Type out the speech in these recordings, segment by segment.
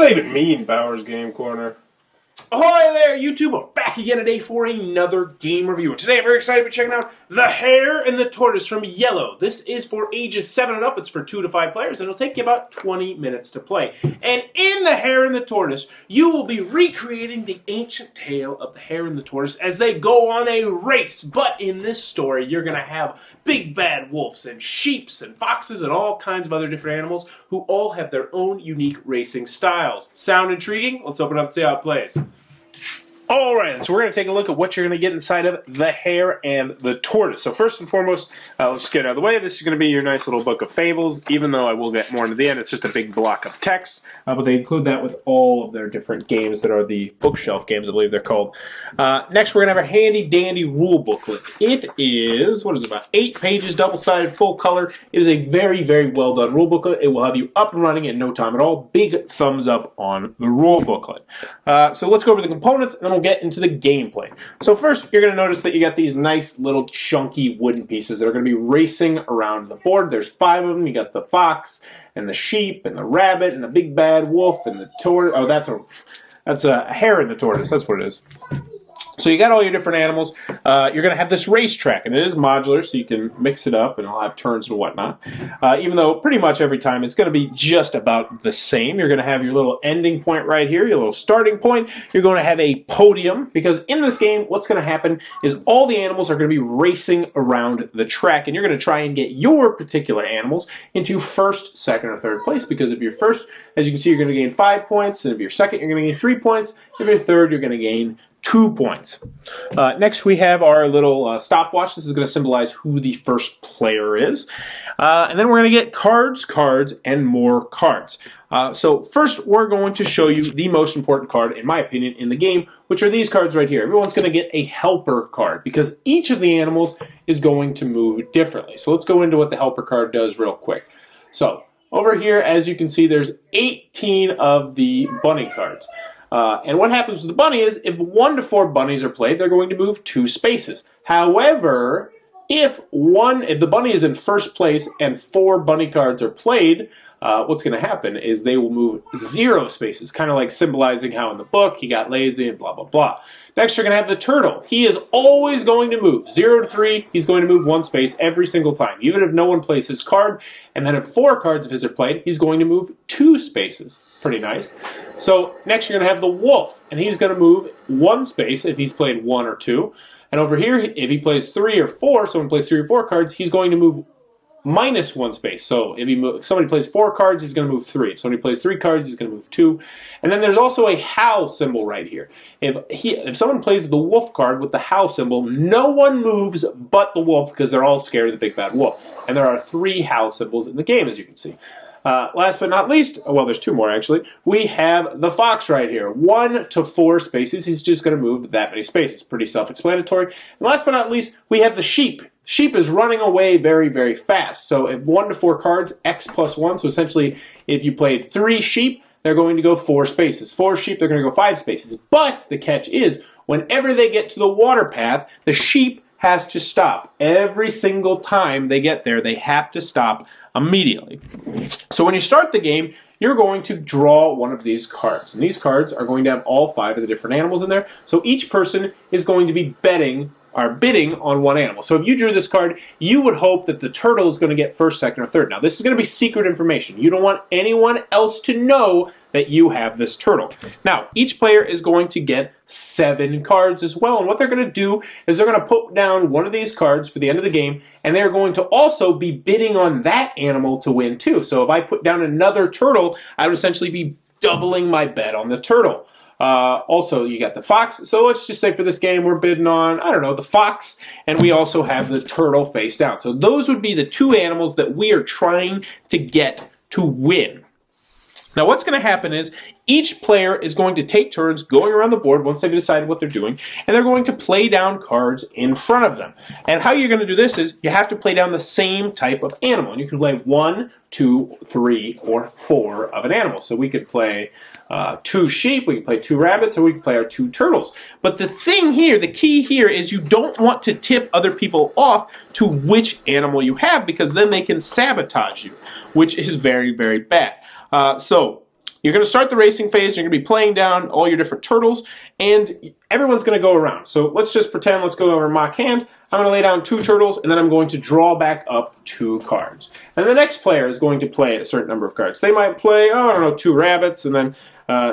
that even mean, Bowers Game Corner? Ahoy there, YouTube! We're back again today for another game review. Today I'm very excited to be checking out The Hare and the Tortoise from Yellow. This is for ages 7 and up. It's for 2 to 5 players, and it'll take you about 20 minutes to play. And in The Hare and the Tortoise, you will be recreating the ancient tale of the hare and the tortoise as they go on a race. But in this story, you're going to have big bad wolves and sheeps and foxes and all kinds of other different animals who all have their own unique racing styles. Sound intriguing? Let's open it up and see how it plays. Alright, so we're going to take a look at what you're going to get inside of The Hare and the Tortoise. So first and foremost, let's just get out of the way. This is going to be your nice little book of fables, even though I will get more into the end. It's just a big block of text, but they include that with all of their different games that are the bookshelf games, I believe they're called. Next, we're going to have a handy-dandy rule booklet. It is, what is it, about 8 pages, double-sided, full color. It is a very, very well-done rule booklet. It will have you up and running in no time at all. Big thumbs up on the rule booklet. So let's go over the components, and then we'll get into the gameplay. So first, you're going to notice that you got these nice little chunky wooden pieces that are going to be racing around the board. There's 5 of them. You got the fox and the sheep and the rabbit and the big bad wolf and the tortoise. Oh, that's a hare and the tortoise. That's what it is. So you got all your different animals. You're going to have this racetrack, and it is modular, so you can mix it up, and it'll have turns and whatnot. Even though pretty much every time it's going to be just about the same. You're going to have your little ending point right here, your little starting point. You're going to have a podium, because in this game, what's going to happen is all the animals are going to be racing around the track, and you're going to try and get your particular animals into first, second, or third place, because if you're first, as you can see, you're going to gain 5 points, and if you're second, you're going to gain 3 points. If you're third, you're going to gain 2 points. Next, we have our little stopwatch. This is going to symbolize who the first player is. And then we're going to get cards, and more cards. So first, we're going to show you the most important card, in my opinion, in the game, which are these cards right here. Everyone's going to get a helper card, because each of the animals is going to move differently. So let's go into what the helper card does real quick. So over here, as you can see, there's 18 of the bunny cards. And what happens with the bunny is, if 1 to 4 bunnies are played, they're going to move 2 spaces. However, if the bunny is in first place and 4 bunny cards are played, what's going to happen is they will move 0 spaces, kind of like symbolizing how in the book he got lazy and blah, blah, blah. Next, you're going to have the turtle. He is always going to move 0 to 3. He's going to move 1 space every single time, even if no one plays his card. And then if 4 cards of his are played, he's going to move 2 spaces. Pretty nice. So next, you're going to have the wolf, and he's going to move 1 space if he's played 1 or 2. And over here, if he plays 3 or 4, someone plays 3 or 4 cards, he's going to move minus 1 space. So if somebody plays 4 cards, he's going to move 3. If somebody plays 3 cards, he's going to move 2. And then there's also a howl symbol right here. If someone plays the wolf card with the howl symbol, no one moves but the wolf, because they're all scared of the big bad wolf. And there are 3 howl symbols in the game, as you can see. Last but not least, well, there's 2 more actually, we have the fox right here. 1 to 4 spaces, he's just going to move that many spaces. Pretty self-explanatory. And last but not least, we have the sheep. Sheep is running away very, very fast. So if 1 to 4 cards, X plus 1, so essentially if you played 3 sheep, they're going to go 4 spaces. 4 sheep, they're going to go 5 spaces. But the catch is, whenever they get to the water path, the sheep has to stop. Every single time they get there, they have to stop immediately. So when you start the game, you're going to draw one of these cards. And these cards are going to have all 5 of the different animals in there. So each person is going to be bidding on one animal. So if you drew this card, you would hope that the turtle is going to get first, second, or third. Now, this is going to be secret information. You don't want anyone else to know that you have this turtle. Now, each player is going to get 7 cards as well, and what they're going to do is they're going to put down one of these cards for the end of the game, and they're going to also be bidding on that animal to win too. So if I put down another turtle, I would essentially be doubling my bet on the turtle. Also, you got the fox. So let's just say for this game, we're bidding on, I don't know, the fox, and we also have the turtle face down. So those would be the 2 animals that we are trying to get to win. Now, what's going to happen is each player is going to take turns going around the board once they've decided what they're doing, and they're going to play down cards in front of them. And how you're going to do this is you have to play down the same type of animal. And you can play 1, 2, 3, or 4 of an animal. So we could play 2 sheep, we could play 2 rabbits, or we could play our 2 turtles. But the thing here, the key here is you don't want to tip other people off to which animal you have, because then they can sabotage you, which is very, very bad. So you're going to start the racing phase. You're going to be playing down all your different turtles, and everyone's going to go around. So let's just pretend, let's go over mock hand. I'm going to lay down 2 turtles, and then I'm going to draw back up 2 cards. And the next player is going to play a certain number of cards. They might play, oh, I don't know, 2 rabbits, and then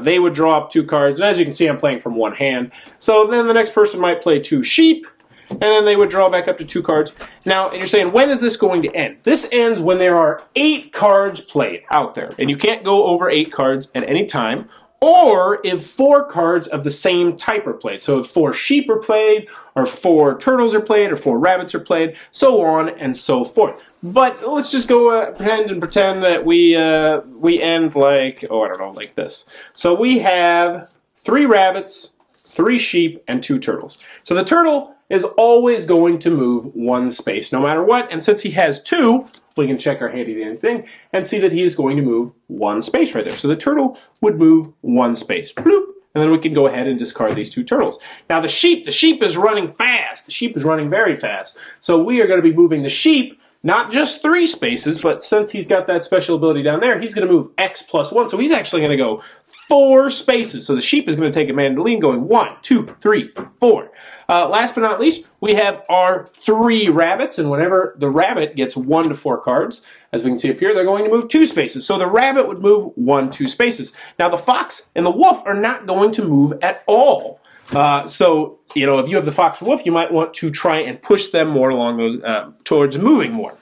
they would draw up 2 cards. And as you can see, I'm playing from one hand. So then the next person might play 2 sheep, and then they would draw back up to 2 cards. Now, you're saying, when is this going to end? This ends when there are 8 cards played out there. And you can't go over 8 cards at any time, or if 4 cards of the same type are played. So if 4 sheep are played, or 4 turtles are played, or 4 rabbits are played, so on and so forth. But let's just go pretend that we end like, oh, I don't know, like this. So we have 3 rabbits, 3 sheep, and 2 turtles. So the turtle is always going to move 1 space, no matter what. And since he has 2, we can check our handy-dandy thing and see that he is going to move 1 space right there. So the turtle would move 1 space. Bloop. And then we can go ahead and discard these 2 turtles. Now the sheep is running fast. The sheep is running very fast. So we are going to be moving the sheep not just 3 spaces, but since he's got that special ability down there, he's going to move X plus 1. So he's actually going to go 4 spaces. So the sheep is going to take a mandolin going 1, 2, 3, 4. Last but not least, we have our 3 rabbits, and whenever the rabbit gets 1 to 4 cards, as we can see up here, they're going to move 2 spaces. So the rabbit would move 1, 2 spaces. Now the fox and the wolf are not going to move at all. So, you know, if you have the fox or wolf, you might want to try and push them more along those, towards moving more.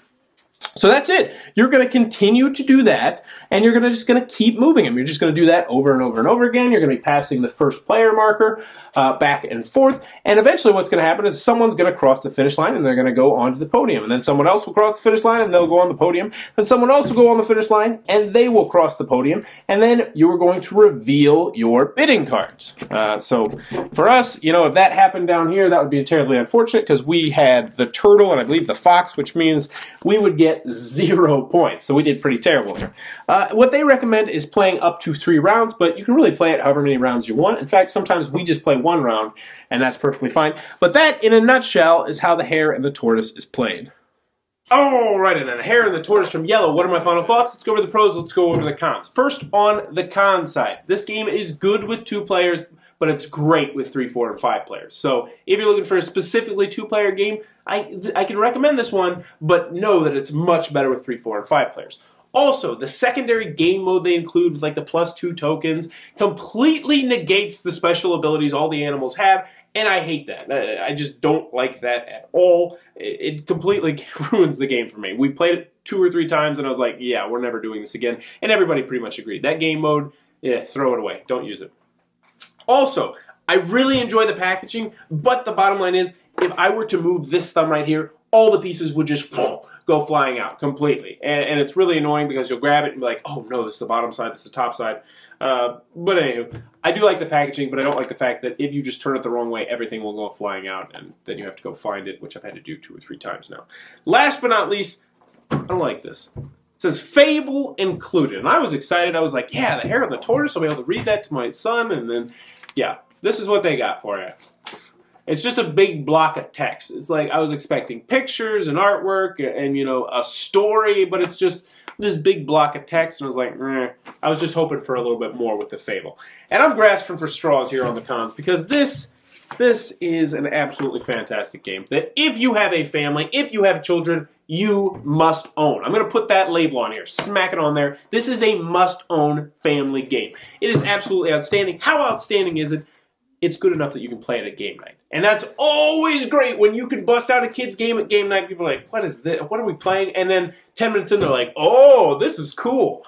So that's it. You're going to continue to do that, and you're just going to keep moving them. You're just going to do that over and over and over again. You're going to be passing the first player marker back and forth, and eventually what's going to happen is someone's going to cross the finish line, and they're going to go onto the podium, and then someone else will cross the finish line, and they'll go on the podium, then someone else will go on the finish line, and they will cross the podium, and then you are going to reveal your bidding cards. So for us, you know, if that happened down here, that would be terribly unfortunate because we had the turtle and I believe the fox, which means we would get 0 points. So we did pretty terrible here. What they recommend is playing up to 3 rounds, but you can really play it however many rounds you want. In fact, sometimes we just play 1 round, and that's perfectly fine. But that, in a nutshell, is how the Hare and the Tortoise is played. Alright, and then Hare and the Tortoise from Yellow. What are my final thoughts? Let's go over the pros, let's go over the cons. First, on the con side. This game is good with 2 players, but it's great with 3, 4, and 5 players. So if you're looking for a specifically 2-player game, I can recommend this one, but know that it's much better with 3, 4, and 5 players. Also, the secondary game mode they include with like the +2 tokens completely negates the special abilities all the animals have, and I hate that. I just don't like that at all. It completely ruins the game for me. We played it 2 or 3 times, and I was like, yeah, we're never doing this again. And everybody pretty much agreed. That game mode, yeah, throw it away. Don't use it. Also, I really enjoy the packaging, but the bottom line is, if I were to move this thumb right here, all the pieces would just go flying out completely. And it's really annoying because you'll grab it and be like, oh no, this is the bottom side, this is the top side. But anywho, I do like the packaging, but I don't like the fact that if you just turn it the wrong way, everything will go flying out, and then you have to go find it, which I've had to do 2 or 3 times now. Last but not least, I don't like this. It says Fable included, and I was excited. I was like, yeah, the Hare and the Tortoise, I'll be able to read that to my son, and then, yeah, this is what they got for you. It's just a big block of text. It's like I was expecting pictures and artwork and, you know, a story, but it's just this big block of text, and I was like, I was just hoping for a little bit more with the Fable. And I'm grasping for straws here on the cons because this is an absolutely fantastic game that if you have a family, if you have children, you must own. I'm going to put that label on here. Smack it on there. This is a must-own family game. It is absolutely outstanding. How outstanding is it? It's good enough that you can play it at game night. And that's always great when you can bust out a kid's game at game night. People are like, what is this? What are we playing? And then 10 minutes in, they're like, oh, this is cool.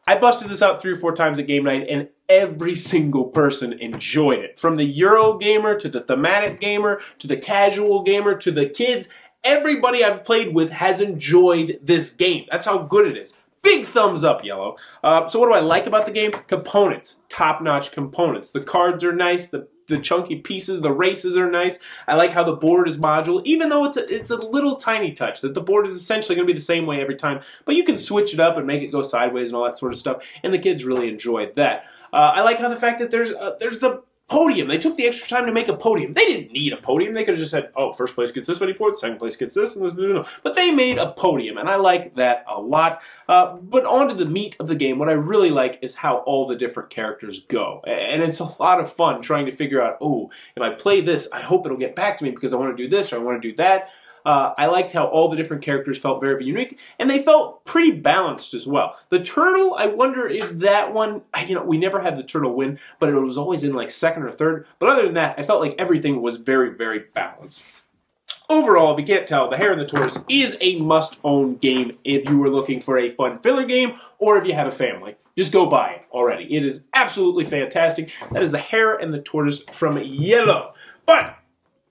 I busted this out 3 or 4 times at game night, and every single person enjoyed it. From the Euro gamer, to the thematic gamer, to the casual gamer, to the kids. Everybody I've played with has enjoyed this game. That's how good it is. Big thumbs up, Yellow. So what do I like about the game? Components. Top-notch components. The cards are nice. The chunky pieces, the races are nice. I like how the board is modular, even though it's a little tiny touch, that the board is essentially going to be the same way every time, but you can switch it up and make it go sideways and all that sort of stuff, and the kids really enjoyed that. I like how the fact that there's the podium. They took the extra time to make a podium. They didn't need a podium. They could have just said, oh, first place gets this many points, second place gets this, and this. But they made a podium, and I like that a lot. But on to the meat of the game, what I really like is how all the different characters go. And it's a lot of fun trying to figure out, oh, if I play this, I hope it'll get back to me because I want to do this or I want to do that. I liked how all the different characters felt very unique, and they felt pretty balanced as well. The turtle, I wonder if that one, we never had the turtle win, but it was always in like second or third. But other than that, I felt like everything was very, very balanced. Overall, if you can't tell, The Hare and the Tortoise is a must-own game if you were looking for a fun filler game or if you have a family. Just go buy it already. It is absolutely fantastic. That is The Hare and the Tortoise from Yellow. But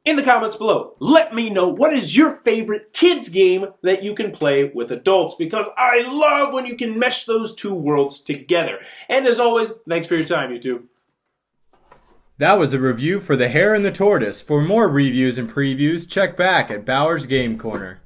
in the comments below, let me know what is your favorite kids game that you can play with adults, because I love when you can mesh those two worlds together. And as always, thanks for your time, YouTube. That was a review for The Hare and the Tortoise. For more reviews and previews, check back at Bauer's Game Corner.